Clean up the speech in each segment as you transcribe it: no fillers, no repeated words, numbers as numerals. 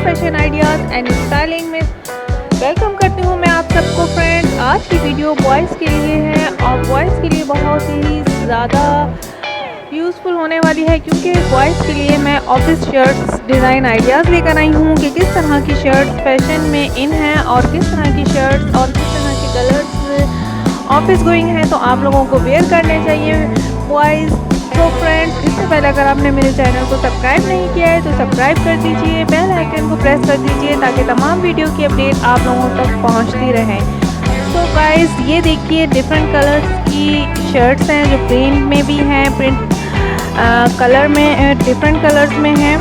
Fashion ideas and styling में welcome करती हूँ मैं आप सबको फ्रेंड्स। आज की वीडियो बॉयज़ के लिए है और बॉयज़ के लिए बहुत ही ज़्यादा यूज़फुल होने वाली है, क्योंकि बॉयज़ के लिए मैं ऑफिस शर्ट्स डिज़ाइन आइडियाज़ लेकर आई हूँ कि किस तरह की शर्ट्स फैशन में इन हैं और किस तरह की शर्ट्स और किस तरह के कलर्स ऑफिस गोइंग हैं तो आप लोगों को वेयर करने चाहिए बॉयज़। तो फ्रेंड्स, इससे पहले अगर आपने मेरे चैनल को सब्सक्राइब नहीं किया है तो सब्सक्राइब कर दीजिए, बेल आइकन को प्रेस कर दीजिए ताकि तमाम वीडियो की अपडेट आप लोगों तक पहुंचती रहे। तो गाइस, ये देखिए डिफरेंट कलर्स की शर्ट्स हैं जो प्रिंट में भी हैं, प्रिंट कलर में डिफरेंट कलर्स में हैं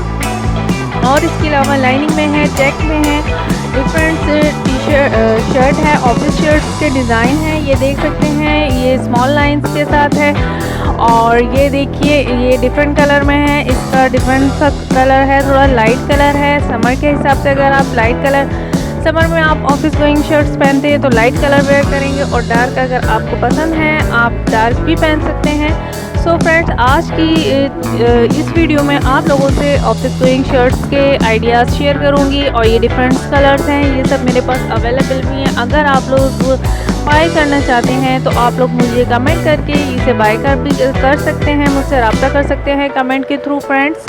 और इसके अलावा लाइनिंग में है, चेक में है, डिफरेंट शर्ट है, ऑफिस शर्ट्स के डिज़ाइन है। ये देख सकते हैं, ये स्मॉल लाइंस के साथ है और ये देखिए ये डिफरेंट कलर में है। इसका डिफरेंट सा कलर है, थोड़ा लाइट कलर है। समर के हिसाब से अगर आप लाइट कलर, समर में आप ऑफिस गोइंग शर्ट्स पहनते हैं तो लाइट कलर वेयर करेंगे और डार्क अगर आपको पसंद है आप डार्क भी पहन सकते हैं। सो फ्रेंड्स, आज की इस वीडियो में आप लोगों से ऑफिस गोइंग शर्ट्स के आइडियाज़ शेयर करूंगी और ये डिफरेंट कलर्स हैं, ये सब मेरे पास अवेलेबल भी हैं। अगर आप लोग बाय करना चाहते हैं तो आप लोग मुझे कमेंट करके इसे बाय कर सकते हैं, मुझसे रब्ता कर सकते हैं कमेंट के थ्रू फ्रेंड्स।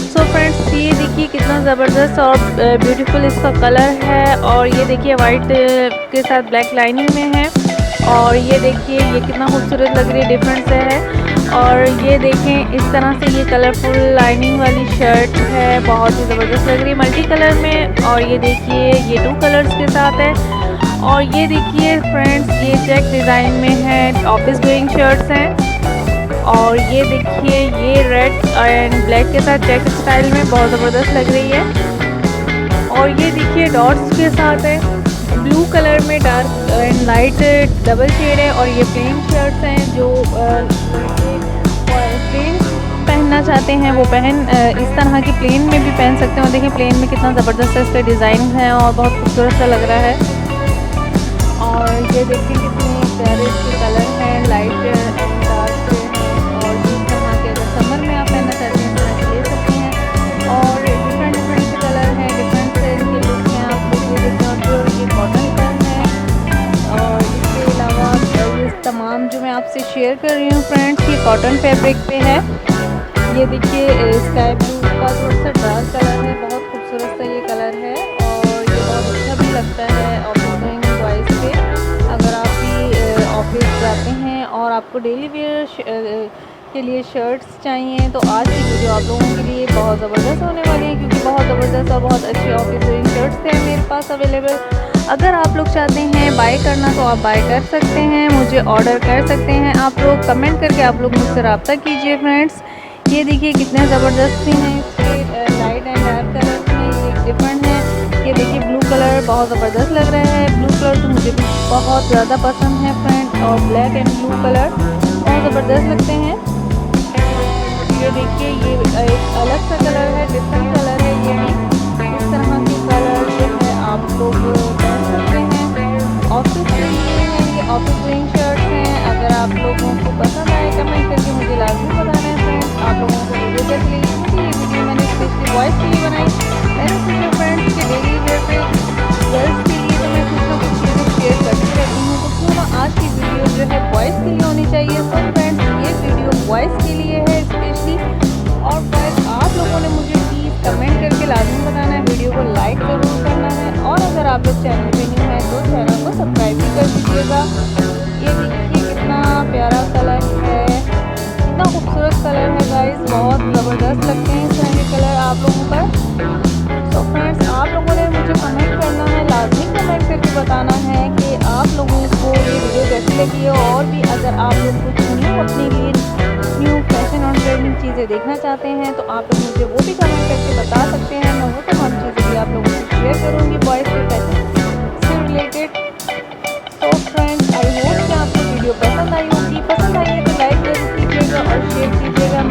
सो फ्रेंड्स, ये देखिए कितना ज़बरदस्त और ब्यूटीफुल इसका कलर है और ये देखिए वाइट के साथ ब्लैक लाइनिंग में है और ये देखिए ये कितना खूबसूरत लग रही है, डिफरेंट से है। और ये देखें इस तरह से ये कलरफुल लाइनिंग वाली शर्ट है, बहुत ही ज़बरदस्त लग रही है मल्टी कलर में। और ये देखिए ये 2 कलर्स के साथ है और ये देखिए फ्रेंड्स ये चेक डिज़ाइन में है, ऑफिस गोइंग शर्ट्स हैं। और ये देखिए ये रेड एंड ब्लैक के साथ चेक स्टाइल में बहुत ज़बरदस्त लग रही है। और ये देखिए डॉट्स के साथ है, ब्लू कलर में dark and light double shade है। और ये प्लेन शर्ट्स हैं जो प्लेन पहनना चाहते हैं वो इस तरह की प्लेन में भी पहन सकते हैं। देखिए प्लेन में कितना ज़बरदस्त इसका डिज़ाइन है और बहुत खूबसूरत सा लग रहा है। और ये देखिए कितने प्यारे इसके कलर हैं, लाइट एंड डार्क हैं। और जिस तरह के अगर समर में आप पहनना चाहते हैं तो ले सकते हैं। और डिफरेंट डिफरेंट कलर हैं, डिफरेंट से इनके लुक हैं। आप लोग ये देखते हैं और ये कॉटन पर है। और इसके अलावा ये तमाम जो मैं आपसे शेयर कर रही हूँ फ्रेंड्स, ये कॉटन फैब्रिक पे है। ये देखिए स्काई ब्लू का थोड़ा सा डार्क कलर है, बहुत खूबसूरत सा ये कलर है और ये बहुत अच्छा भी लगता है ऑफिस गोइंग बॉयज़ पे। अगर आप भी ऑफिस जाते हैं और आपको डेली वेयर के लिए शर्ट्स चाहिए तो आज की वीडियो आप लोगों के लिए बहुत ज़बरदस्त होने वाली है, क्योंकि बहुत ज़बरदस्त और बहुत अच्छी ऑफिस गोइंग शर्ट्स हैं मेरे पास अवेलेबल। अगर आप लोग चाहते हैं बाय करना तो आप बाय कर सकते हैं, मुझे ऑर्डर कर सकते हैं। आप लोग कमेंट करके आप लोग मुझसे रब्ता कीजिए फ्रेंड्स। ये देखिए कितने ज़बरदस्त भी हैं इसके लाइट एंड डार्क कलर में, ये डिफरेंट है। ये देखिए ब्लू कलर बहुत ज़बरदस्त लग रहा है, ब्लू कलर तो मुझे भी बहुत ज़्यादा पसंद है फ्रेंड। और ब्लैक एंड ब्लू कलर बहुत ज़बरदस्त लगते हैं। ये देखिए ये एक अलग सा कलर है, डिफरेंट कलर है। ये भी इस तरह के कलर जो है आप लोग पहन सकते हैं ऑफिस के लिए है। ये ऑफिस गोइंग शर्ट्स हैं। अगर आप लोगों को पसंद आए कमेंट करके मुझे लाजमी बताना है फ्रेंड्स। आप लोगों को वीडियो कैसी लगी, क्योंकि ये वीडियो मैंने स्पेशली बॉयज़ के लिए बनाई। मैंने सोचा फ्रेंड्स के डेली वेयर पे गर्ल्स के लिए तो मैं कुछ ना कुछ चीज़ें शेयर करती रहती हूँ, तो क्यों ना आज की वीडियो जो है बॉयज़ के लिए होनी चाहिए। सो फ्रेंड्स, ये वीडियो बॉयज़ के लिए है स्पेशली। और बॉयज़ आप लोगों ने मुझे प्लीज़ कमेंट करके लाजमी बताना है, वीडियो को लाइक ज़रूर करना है और अगर आप लोग चैनल पे न्यू हैं तो चैनल को सब्सक्राइब भी कर दीजिएगा। ये देखिए कितना प्यारा कलर है, कितना खूबसूरत कलर है गाइस, बहुत ज़बरदस्त लगते हैं इस तरह के कलर आप लोगों पर। तो फ्रेंड्स, आप लोगों ने मुझे कमेंट करना है, लाजमी कमेंट करके बताना है कि आप लोगों को ये वीडियो कैसी लगी है। और भी अगर आप लोग कुछ न्यू अपने लिए न्यू फैशन और ट्रेंडिंग चीज़ें देखना चाहते हैं तो आप लोग मुझे वो भी कमेंट करके बता सकते हैं। मैं वो तमाम चीज़ें भी आप लोगों से शेयर करूँगी बॉयज़ के फैशन से रिलेटेड। तो फ्रेंड्स, आई होप कि आपको वीडियो पसंद आई होगी। पसंद आई है तो लाइक ज़रूर कीजिएगा और शेयर कीजिएगा।